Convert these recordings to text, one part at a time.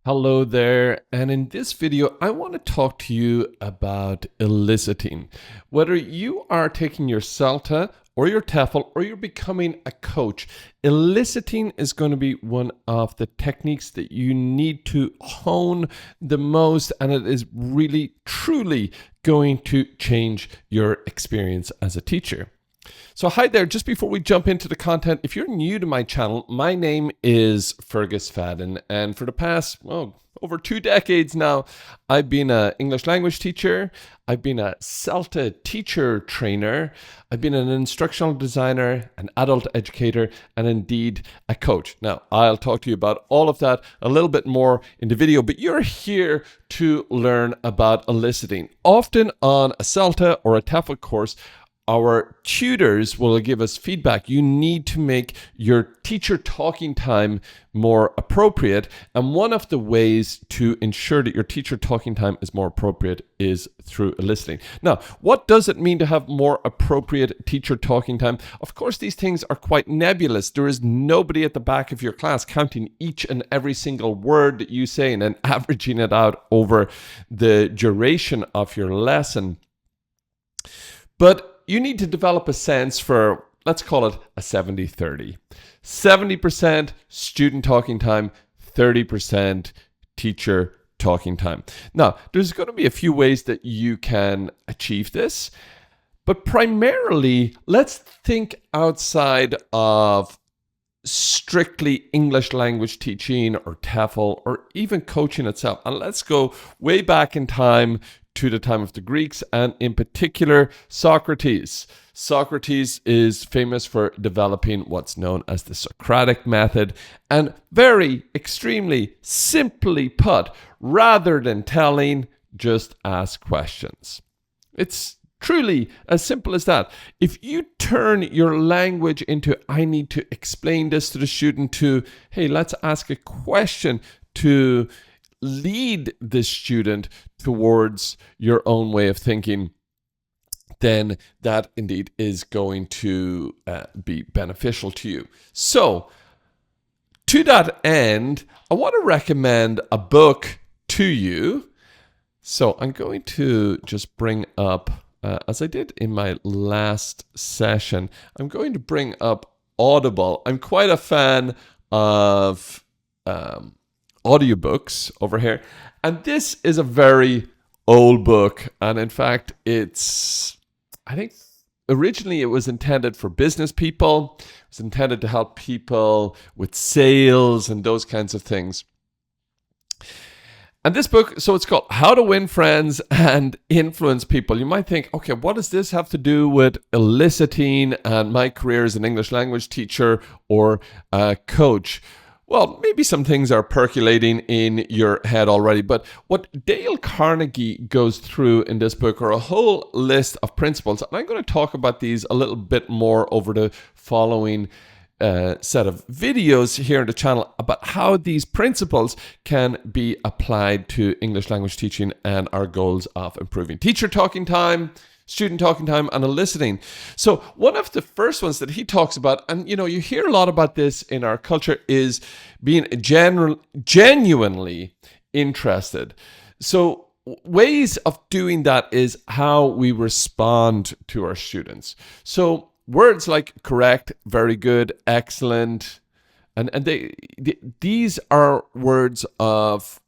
Hello there, and in this video, I want to talk to you about eliciting. Whether you are taking your CELTA or your TEFL or you're becoming a coach, eliciting is going to be one of the techniques that you need to hone the most, and it is really, truly going to change your experience as a teacher. So hi there, just before we jump into the content, if you're new to my channel, my name is Fergus Fadden, and for the past, over 2 decades now, I've been an English language teacher, I've been a CELTA teacher trainer, I've been an instructional designer, an adult educator, and indeed a coach. Now, I'll talk to you about all of that a little bit more in the video, but you're here to learn about eliciting. Often on a CELTA or a TEFL course, our tutors will give us feedback. You need to make your teacher talking time more appropriate. And one of the ways to ensure that your teacher talking time is more appropriate is through eliciting. Now, what does it mean to have more appropriate teacher talking time? Of course, these things are quite nebulous. There is nobody at the back of your class counting each and every single word that you say and then averaging it out over the duration of your lesson. But you need to develop a sense for, let's call it a 70-30. 70% student talking time, 30% teacher talking time. Now, there's going to be a few ways that you can achieve this, but primarily, let's think outside of strictly English language teaching or TEFL or even coaching itself. And let's go way back in time to the time of the Greeks, and in particular, Socrates. Socrates is famous for developing what's known as the Socratic method, and very extremely simply put, rather than telling, just ask questions. It's truly as simple as that. If you turn your language into, I need to explain this to the student, to, hey, let's ask a question, to lead the student towards your own way of thinking, then that indeed is going to be beneficial to you. So, to that end, I want to recommend a book to you. So, I'm going to just bring up, as I did in my last session, I'm going to bring up Audible. I'm quite a fan of audiobooks over here, and this is a very old book, and in fact I think originally it was intended for business people. It was intended to help people with sales and those kinds of things. And this book, so it's called How to Win Friends and Influence People. You might think, okay, what does this have to do with eliciting and my career as an English language teacher or a coach? Well, maybe some things are percolating in your head already, but what Dale Carnegie goes through in this book are a whole list of principles, and I'm going to talk about these a little bit more over the following set of videos here on the channel about how these principles can be applied to English language teaching and our goals of improving teacher talking time, student talking time, and eliciting. So one of the first ones that he talks about, and you hear a lot about this in our culture, is being genuinely interested. So ways of doing that is how we respond to our students. So words like correct, very good, excellent, and these are words of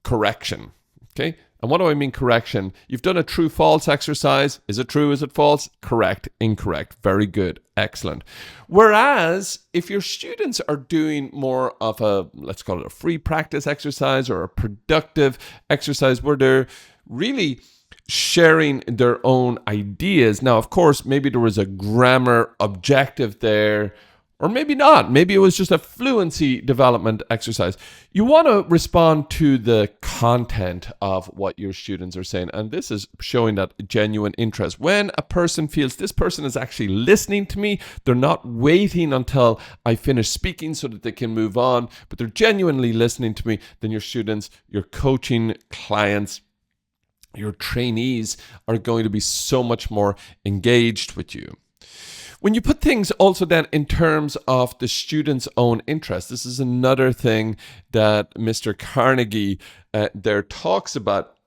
correction. Okay. And what do I mean correction? You've done a true-false exercise. Is it true? Is it false? Correct. Incorrect. Very good. Excellent. Whereas if your students are doing more of a, let's call it a free practice exercise or a productive exercise where they're really sharing their own ideas. Now, of course, maybe there was a grammar objective there, or maybe not. Maybe it was just a fluency development exercise. You want to respond to the content of what your students are saying. And this is showing that genuine interest. When a person feels this person is actually listening to me, they're not waiting until I finish speaking so that they can move on, but they're genuinely listening to me, then your students, your coaching clients, your trainees are going to be so much more engaged with you. When you put things also then in terms of the student's own interest, this is another thing that Mr. Carnegie there talks about.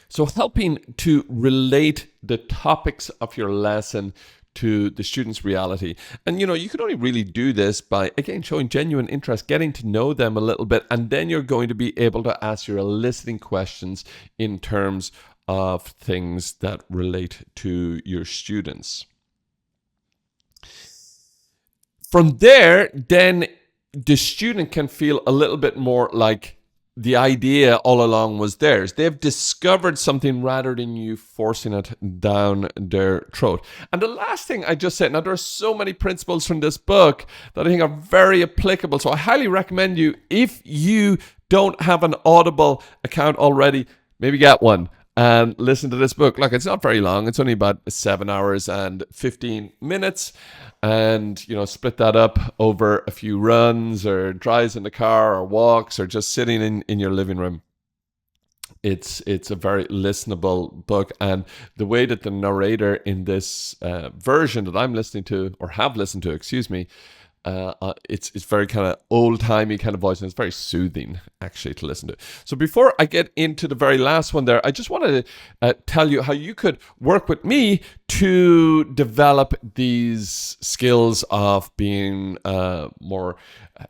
So helping to relate the topics of your lesson to the student's reality. And you can only really do this by, again, showing genuine interest, getting to know them a little bit, and then you're going to be able to ask your eliciting questions in terms of things that relate to your students. From there, then the student can feel a little bit more like the idea all along was theirs. They've discovered something rather than you forcing it down their throat. And the last thing I just said, now there are so many principles from this book that I think are very applicable. So I highly recommend you, if you don't have an Audible account already, maybe get one and listen to this book. Look, it's not very long. It's only about 7 hours and 15 minutes. And, split that up over a few runs or drives in the car or walks or just sitting in your living room. It's a very listenable book. And the way that the narrator in this version that I'm listening to, or have listened to, it's very kind of old-timey kind of voice, and it's very soothing actually to listen to. So before I get into the very last one there, I just wanted to tell you how you could work with me to develop these skills of being a more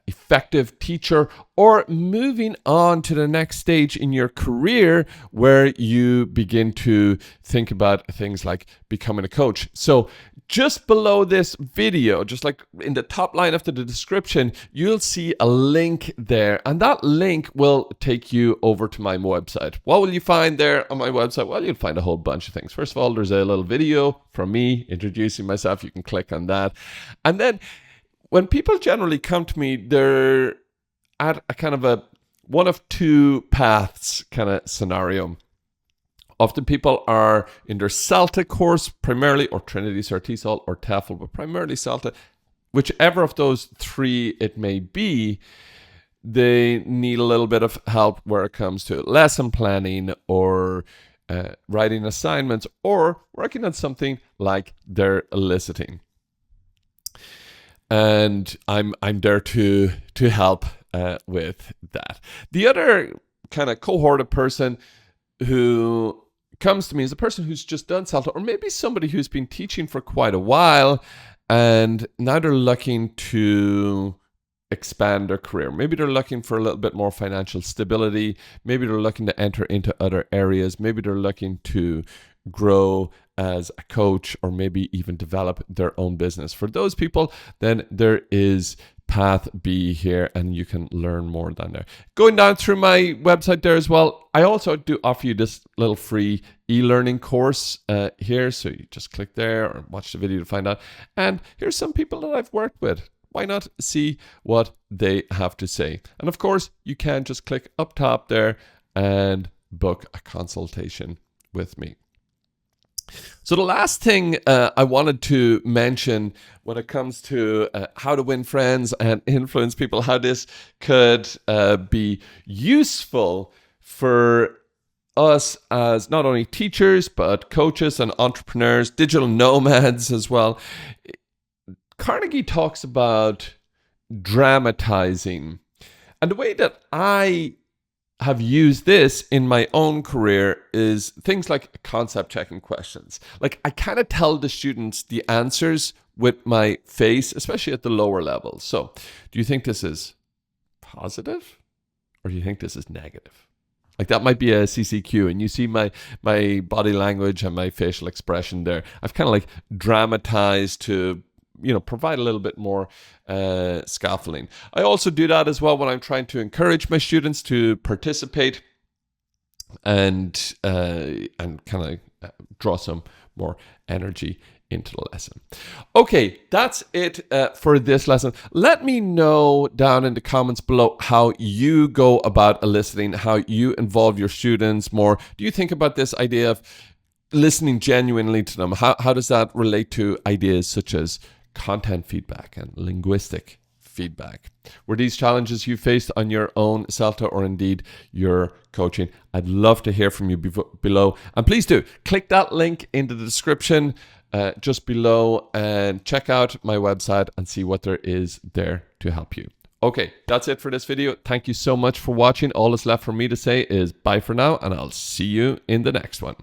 effective teacher, or moving on to the next stage in your career where you begin to think about things like becoming a coach. So just below this video, just like in the top line of the description, you'll see a link there, and that link will take you over to my website. What will you find there on my website? Well, you'll find a whole bunch of things. First of all, there's a little video from me introducing myself. You can click on that. And then when people generally come to me, they're at a kind of a one of two paths kind of scenario. Often people are in their CELTA course primarily, or Trinity, CERTA, or TEFL, but primarily CELTA. Whichever of those three it may be, they need a little bit of help where it comes to lesson planning, or writing assignments, or working on something like their eliciting. And I'm there to help with that. The other kind of cohort of person who comes to me is a person who's just done CELTA, or maybe somebody who's been teaching for quite a while, and now they're looking to expand their career. Maybe they're looking for a little bit more financial stability. Maybe they're looking to enter into other areas. Maybe they're looking to grow as a coach, or maybe even develop their own business. For those people, then there is path B here, and you can learn more down there. Going down through my website there as well, I also do offer you this little free e-learning course here. So you just click there or watch the video to find out. And here's some people that I've worked with. Why not see what they have to say? And of course, you can just click up top there and book a consultation with me. So the last thing I wanted to mention when it comes to how to win friends and influence people, how this could be useful for us as not only teachers, but coaches and entrepreneurs, digital nomads as well. Carnegie talks about dramatizing. And the way that I have used this in my own career is things like concept checking questions. Like, I kind of tell the students the answers with my face, especially at the lower levels. So, do you think this is positive, or do you think this is negative? Like, that might be a CCQ, and you see my body language and my facial expression there. I've kind of like dramatized to provide a little bit more scaffolding. I also do that as well when I'm trying to encourage my students to participate and kind of draw some more energy into the lesson. Okay, that's it for this lesson. Let me know down in the comments below how you go about eliciting, how you involve your students more. Do you think about this idea of listening genuinely to them? How does that relate to ideas such as content feedback and linguistic feedback? Were these challenges you faced on your own CELTA, or indeed your coaching? I'd love to hear from you below. And please do click that link in the description just below and check out my website and see what there is there to help you. Okay, that's it for this video. Thank you so much for watching. All that's left for me to say is bye for now, and I'll see you in the next one.